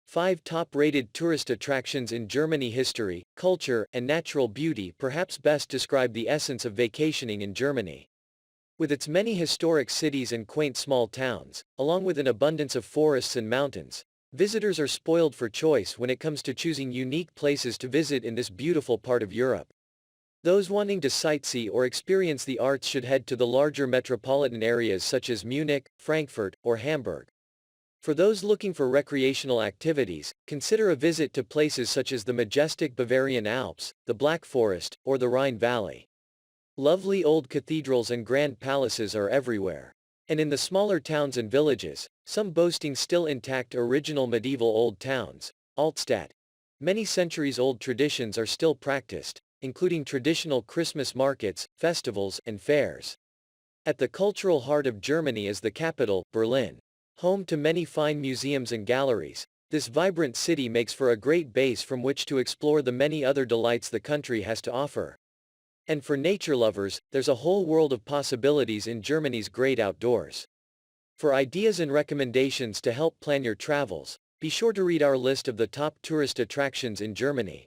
5 top-rated tourist attractions in Germany. History, culture, and natural beauty perhaps best describe the essence of vacationing in Germany. With its many historic cities and quaint small towns, along with an abundance of forests and mountains, visitors are spoiled for choice when it comes to choosing unique places to visit in this beautiful part of Europe. Those wanting to sightsee or experience the arts should head to the larger metropolitan areas such as Munich, Frankfurt, or Hamburg. For those looking for recreational activities, consider a visit to places such as the majestic Bavarian Alps, the Black Forest, or the Rhine Valley. Lovely old cathedrals and grand palaces are everywhere. And in the smaller towns and villages, some boasting still intact original medieval old towns, Altstadt. Many centuries-old traditions are still practiced, including traditional Christmas markets, festivals, and fairs. At the cultural heart of Germany is the capital, Berlin. Home to many fine museums and galleries, this vibrant city makes for a great base from which to explore the many other delights the country has to offer. And for nature lovers, there's a whole world of possibilities in Germany's great outdoors. For ideas and recommendations to help plan your travels, be sure to read our list of the top tourist attractions in Germany.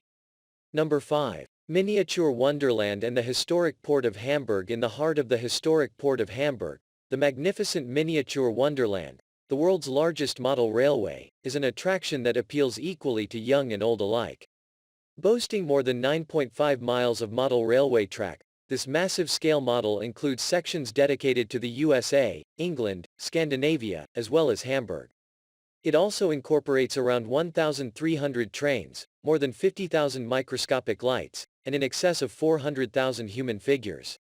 Number 5. Miniature Wonderland and the historic port of Hamburg. In the heart of the historic port of Hamburg, the magnificent Miniature Wonderland, the world's largest model railway, is an attraction that appeals equally to young and old alike. Boasting more than 9.5 miles of model railway track, this massive-scale model includes sections dedicated to the USA, England, Scandinavia, as well as Hamburg. It also incorporates around 1,300 trains, more than 50,000 microscopic lights, and in excess of 400,000 human figures.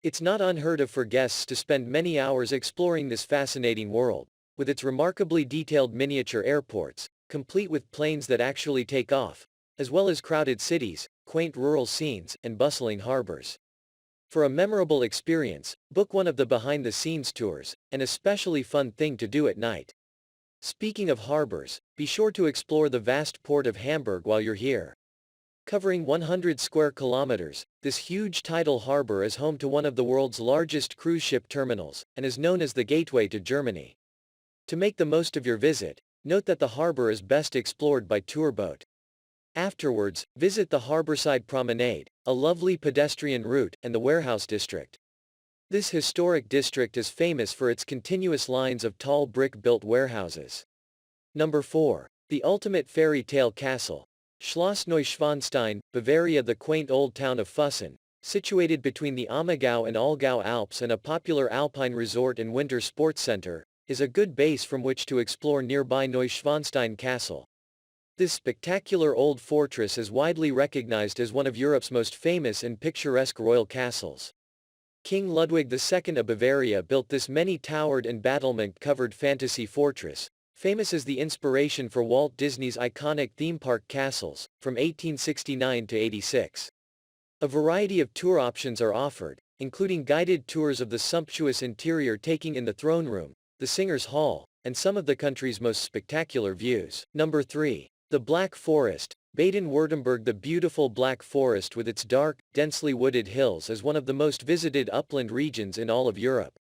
It's not unheard of for guests to spend many hours exploring this fascinating world, with its remarkably detailed miniature airports, complete with planes that actually take off, as well as crowded cities, quaint rural scenes, and bustling harbors. For a memorable experience, book one of the behind-the-scenes tours, an especially fun thing to do at night. Speaking of harbors, be sure to explore the vast port of Hamburg while you're here. Covering 100 square kilometers, this huge tidal harbor is home to one of the world's largest cruise ship terminals, and is known as the gateway to Germany. To make the most of your visit, note that the harbor is best explored by tour boat. Afterwards, visit the Harborside Promenade, a lovely pedestrian route, and the Warehouse District. This historic district is famous for its continuous lines of tall brick-built warehouses. Number 4. The ultimate fairy tale castle. Schloss Neuschwanstein, Bavaria. The quaint old town of Füssen, situated between the Ammergau and Allgäu Alps and a popular alpine resort and winter sports center, is a good base from which to explore nearby Neuschwanstein Castle. This spectacular old fortress is widely recognized as one of Europe's most famous and picturesque royal castles. King Ludwig II of Bavaria built this many-towered and battlement-covered fantasy fortress, famous as the inspiration for Walt Disney's iconic theme park castles, from 1869 to 86. A variety of tour options are offered, including guided tours of the sumptuous interior taking in the throne room, the Singers' Hall, and some of the country's most spectacular views. Number 3. The Black Forest, Baden-Wurdenburg. The beautiful Black Forest with its dark, densely wooded hills is one of the most visited upland regions in all of Europe.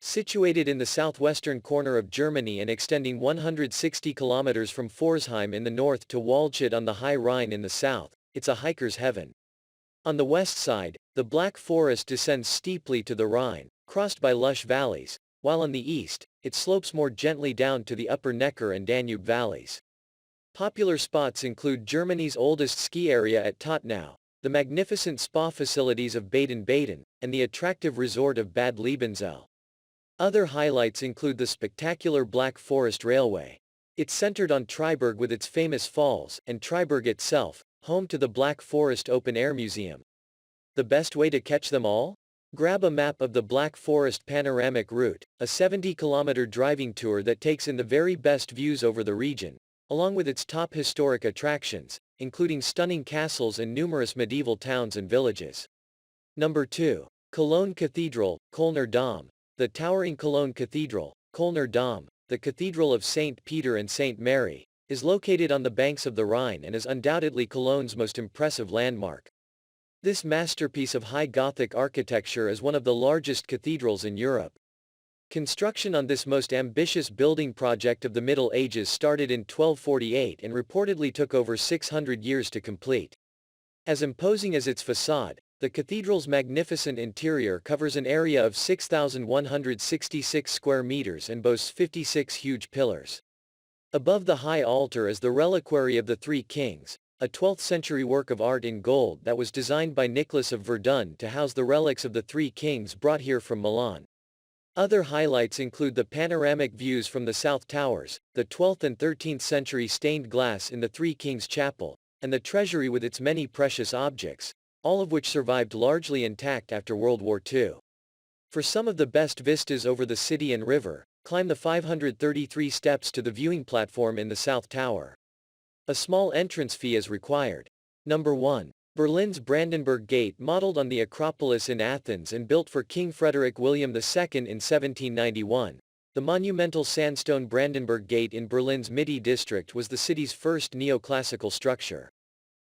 Situated in the southwestern corner of Germany and extending 160 kilometers from Pforzheim in the north to Waldstadt on the High Rhine in the south, it's a hiker's heaven. On the west side, the Black Forest descends steeply to the Rhine, crossed by lush valleys, while on the east, it slopes more gently down to the upper Neckar and Danube valleys. Popular spots include Germany's oldest ski area at Tottenau, the magnificent spa facilities of Baden-Baden, and the attractive resort of Bad Liebenzell. Other highlights include the spectacular Black Forest Railway. It's centered on Triberg with its famous falls, and Triberg itself, home to the Black Forest Open Air Museum. The best way to catch them all? Grab a map of the Black Forest Panoramic Route, a 70-kilometer driving tour that takes in the very best views over the region, along with its top historic attractions, including stunning castles and numerous medieval towns and villages. Number 2. Cologne Cathedral, Colner Dom. The towering Cologne Cathedral, Colner Dom, the Cathedral of St. Peter and St. Mary, is located on the banks of the Rhine and is undoubtedly Cologne's most impressive landmark. This masterpiece of high Gothic architecture is one of the largest cathedrals in Europe. Construction on this most ambitious building project of the Middle Ages started in 1248 and reportedly took over 600 years to complete. As imposing as its facade, the cathedral's magnificent interior covers an area of 6,166 square meters and boasts 56 huge pillars. Above the high altar is the Reliquary of the Three Kings, a 12th century work of art in gold that was designed by Nicholas of Verdun to house the relics of the Three Kings brought here from Milan. Other highlights include the panoramic views from the South Towers, the 12th and 13th century stained glass in the Three Kings Chapel, and the treasury with its many precious objects, all of which survived largely intact after World War II. For some of the best vistas over the city and river, climb the 533 steps to the viewing platform in the South Tower. A small entrance fee is required. Number 1. Berlin's Brandenburg Gate, modeled on the Acropolis in Athens and built for King Frederick William II in 1791. The monumental sandstone Brandenburg Gate in Berlin's Mitte district was the city's first neoclassical structure.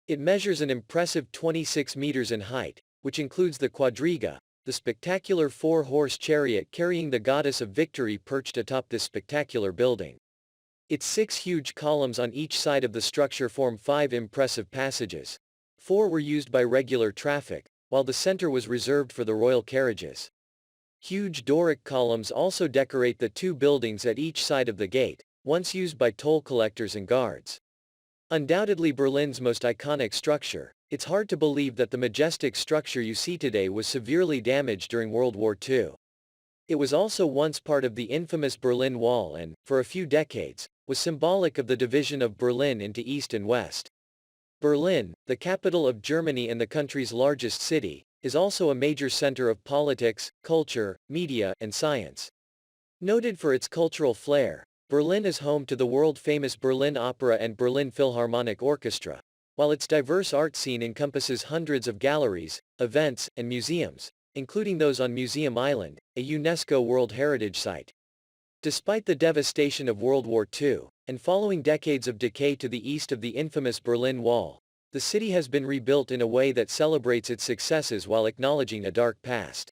It measures an impressive 26 meters in height, which includes the quadriga, the spectacular four-horse chariot carrying the goddess of victory perched atop this spectacular building. Its 6 huge columns on each side of the structure form 5 impressive passages. 4 were used by regular traffic, while the center was reserved for the royal carriages. Huge Doric columns also decorate the 2 buildings at each side of the gate, once used by toll collectors and guards. Undoubtedly Berlin's most iconic structure, it's hard to believe that the majestic structure you see today was severely damaged during World War II. It was also once part of the infamous Berlin Wall and, for a few decades, was symbolic of the division of Berlin into East and West. Berlin, the capital of Germany and the country's largest city, is also a major center of politics, culture, media, and science. Noted for its cultural flair, Berlin is home to the world-famous Berlin Opera and Berlin Philharmonic Orchestra, while its diverse art scene encompasses hundreds of galleries, events, and museums, including those on Museum Island, a UNESCO World Heritage Site. Despite the devastation of World War II, and following decades of decay to the east of the infamous Berlin Wall, the city has been rebuilt in a way that celebrates its successes while acknowledging a dark past.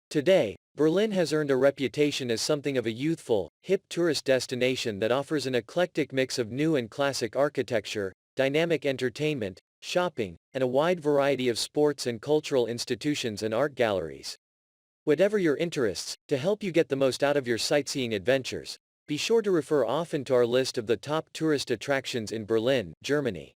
Today, Berlin has earned a reputation as something of a youthful, hip tourist destination that offers an eclectic mix of new and classic architecture, dynamic entertainment, shopping, and a wide variety of sports and cultural institutions and art galleries. Whatever your interests, to help you get the most out of your sightseeing adventures, be sure to refer often to our list of the top tourist attractions in Berlin, Germany.